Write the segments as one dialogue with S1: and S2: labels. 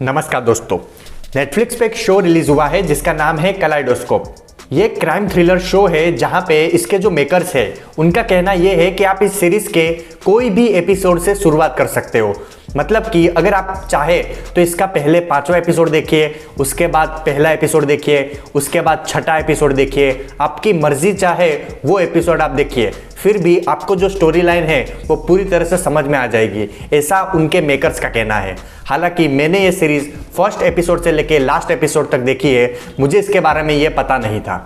S1: नमस्कार दोस्तों, नेटफ्लिक्स पे एक शो रिलीज हुआ है जिसका नाम है कलाइडोस्कोप। ये एक क्राइम थ्रिलर शो है जहां पे इसके जो मेकर्स है उनका कहना ये है कि आप इस सीरीज के कोई भी एपिसोड से शुरुआत कर सकते हो। मतलब कि अगर आप चाहे तो इसका पहले 5वां एपिसोड देखिए, उसके बाद पहला एपिसोड देखिए, उसके बाद 6ठा एपिसोड देखिए, आपकी मर्जी चाहे वो एपिसोड आप देखिए, फिर भी आपको जो स्टोरी लाइन है वो पूरी तरह से समझ में आ जाएगी, ऐसा उनके मेकर्स का कहना है। हालांकि मैंने ये सीरीज फर्स्ट एपिसोड से लेके लास्ट एपिसोड तक देखी है, मुझे इसके बारे में ये पता नहीं था।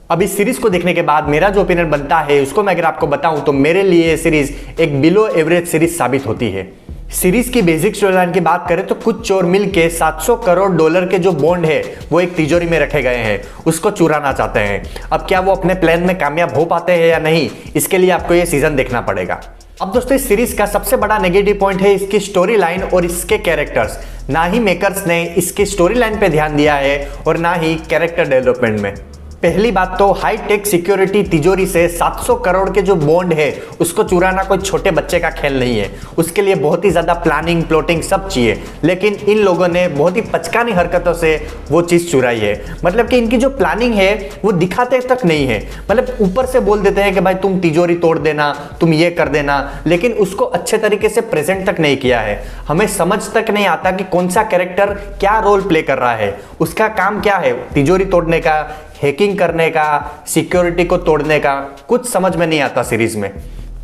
S1: अब इस सीरीज को देखने के बाद मेरा जो ओपिनियन बनता है उसको मैं अगर आपको बताऊं तो मेरे लिए ये सीरीज एक बिलो एवरेज सीरीज साबित होती है। सीरीज की बेसिक स्टोरी लाइन की बात करें तो कुछ चोर मिलके 700 करोड़ डॉलर के जो बॉन्ड है वो एक तिजोरी में रखे गए हैं, उसको चुराना चाहते हैं। अब क्या वो अपने प्लान में कामयाब हो पाते हैं या नहीं, इसके लिए आपको ये सीजन देखना पड़ेगा। अब दोस्तों, इस सीरीज का सबसे बड़ा नेगेटिव पॉइंट है इसकी स्टोरी लाइन और इसके कैरेक्टर्स। ना ही मेकर्स ने इसकी स्टोरी लाइन पे ध्यान दिया है और ना ही कैरेक्टर डेवलपमेंट में। पहली बात तो हाई टेक सिक्योरिटी तिजोरी से 700 करोड़ के जो बॉन्ड है उसको चुराना कोई छोटे बच्चे का खेल नहीं है। उसके लिए बहुत ही ज़्यादा प्लानिंग, प्लॉटिंग सब चाहिए, लेकिन इन लोगों ने बहुत ही पचकानी हरकतों से वो चीज़ चुराई है। मतलब कि इनकी जो प्लानिंग है वो दिखाते तक नहीं है। मतलब ऊपर से बोल देते हैं कि भाई तुम तिजोरी तोड़ देना, तुम ये कर देना, लेकिन उसको अच्छे तरीके से प्रेजेंट तक नहीं किया है। हमें समझ तक नहीं आता कि कौन सा कैरेक्टर क्या रोल प्ले कर रहा है, उसका काम क्या है, तिजोरी तोड़ने का, हैकिंग करने का, सिक्योरिटी को तोड़ने का, कुछ समझ में नहीं आता सीरीज में।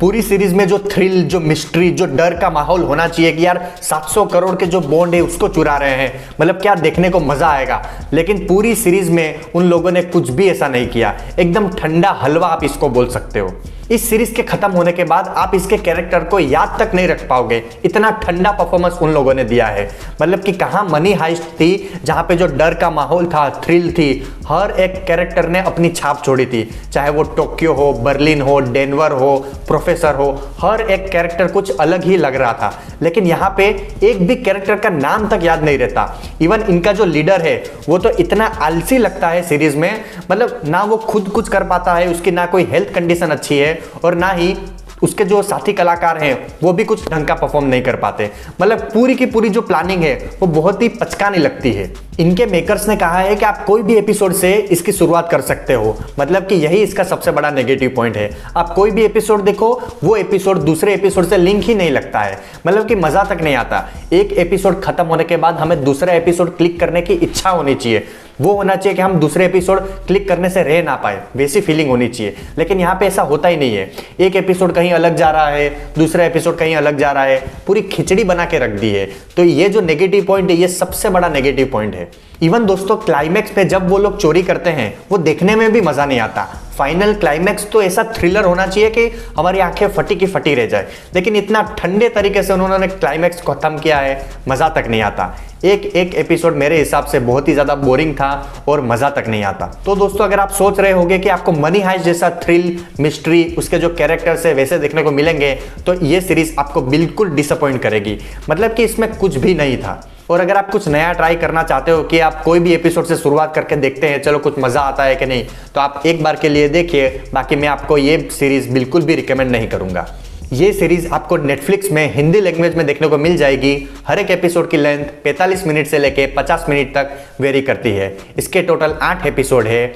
S1: पूरी सीरीज में जो थ्रिल, जो मिस्ट्री, जो डर का माहौल होना चाहिए कि यार 700 करोड़ के जो बॉन्ड है उसको चुरा रहे हैं, मतलब क्या देखने को मजा आएगा। लेकिन पूरी सीरीज में उन लोगों ने कुछ भी ऐसा नहीं किया। एकदम ठंडा हलवा आप इसको बोल सकते हो। इस सीरीज के खत्म होने के बाद आप इसके कैरेक्टर को याद तक नहीं रख पाओगे, इतना ठंडा परफॉर्मेंस उन लोगों ने दिया है। मतलब कि कहाँ मनी हाइस्ट थी जहाँ पे जो डर का माहौल था, थ्रिल थी, हर एक कैरेक्टर ने अपनी छाप छोड़ी थी। चाहे वो टोक्यो हो, बर्लिन हो, डेनवर हो, प्रोफेसर हो, हर एक कैरेक्टर कुछ अलग ही लग रहा था। लेकिन यहाँ पे एक भी कैरेक्टर का नाम तक याद नहीं रहता। इवन इनका जो लीडर है वो तो इतना आलसी लगता है सीरीज में, मतलब ना वो खुद कुछ कर पाता है, उसकी ना कोई हेल्थ कंडीशन अच्छी है और ना ही उसके जो साथी कलाकार हैं वो भी कुछ ढंग का परफॉर्म नहीं कर पाते। मतलब पूरी की पूरी जो प्लानिंग है वो बहुत ही पचकानी लगती है। इनके मेकर्स ने कहा है कि आप कोई भी एपिसोड से इसकी शुरुआत कर सकते हो, मतलब कि यही इसका सबसे बड़ा नेगेटिव पॉइंट है। आप कोई भी एपिसोड देखो, वो एपिसोड दूसरे एपिसोड से लिंक ही नहीं लगता है, मतलब कि मजा तक नहीं आता। एक एपिसोड खत्म होने के बाद हमें दूसरा एपिसोड क्लिक करने की इच्छा होनी चाहिए, वो होना चाहिए कि हम दूसरे एपिसोड क्लिक करने से रह ना पाए, वैसी फीलिंग होनी चाहिए। लेकिन यहाँ पे ऐसा होता ही नहीं है। एक एपिसोड कहीं अलग जा रहा है, दूसरा एपिसोड कहीं अलग जा रहा है, पूरी खिचड़ी बना के रख दी है। तो ये जो नेगेटिव पॉइंट है ये सबसे बड़ा नेगेटिव पॉइंट है। इवन दोस्तों, क्लाइमैक्स पे जब वो लोग चोरी करते हैं वो देखने में भी मजा नहीं आता। फाइनल क्लाइमैक्स तो ऐसा थ्रिलर होना चाहिए कि हमारी आंखें फटी की फटी रह जाए, लेकिन इतना ठंडे तरीके से उन्होंने क्लाइमैक्स को खत्म किया है, मजा तक नहीं आता। एक एक एपिसोड मेरे हिसाब से बहुत ही ज़्यादा बोरिंग था और मज़ा तक नहीं आता। तो दोस्तों, अगर आप सोच रहे होंगे कि आपको मनी हाइस्ट जैसा थ्रिल, मिस्ट्री, उसके जो कैरेक्टर्स है वैसे देखने को मिलेंगे, तो ये सीरीज आपको बिल्कुल डिसअपॉइंट करेगी। मतलब कि इसमें कुछ भी नहीं था। और अगर आप कुछ नया ट्राई करना चाहते हो कि आप कोई भी एपिसोड से शुरुआत करके देखते हैं, चलो कुछ मज़ा आता है कि नहीं, तो आप एक बार के लिए देखिए। बाकी मैं आपको ये सीरीज़ बिल्कुल भी रिकमेंड नहीं करूँगा। ये सीरीज आपको नेटफ्लिक्स में हिंदी लैंग्वेज में देखने को मिल जाएगी। हर एक एपिसोड की लेंथ 45 मिनट से लेके 50 मिनट तक वेरी करती है। इसके टोटल 8 एपिसोड है।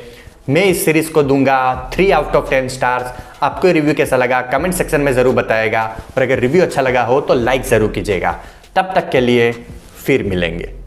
S1: मैं इस सीरीज को दूंगा 3 आउट ऑफ 10 स्टार्स। आपको रिव्यू कैसा लगा कमेंट सेक्शन में ज़रूर बताएगा, और अगर रिव्यू अच्छा लगा हो तो लाइक ज़रूर कीजिएगा। तब तक के लिए फिर मिलेंगे।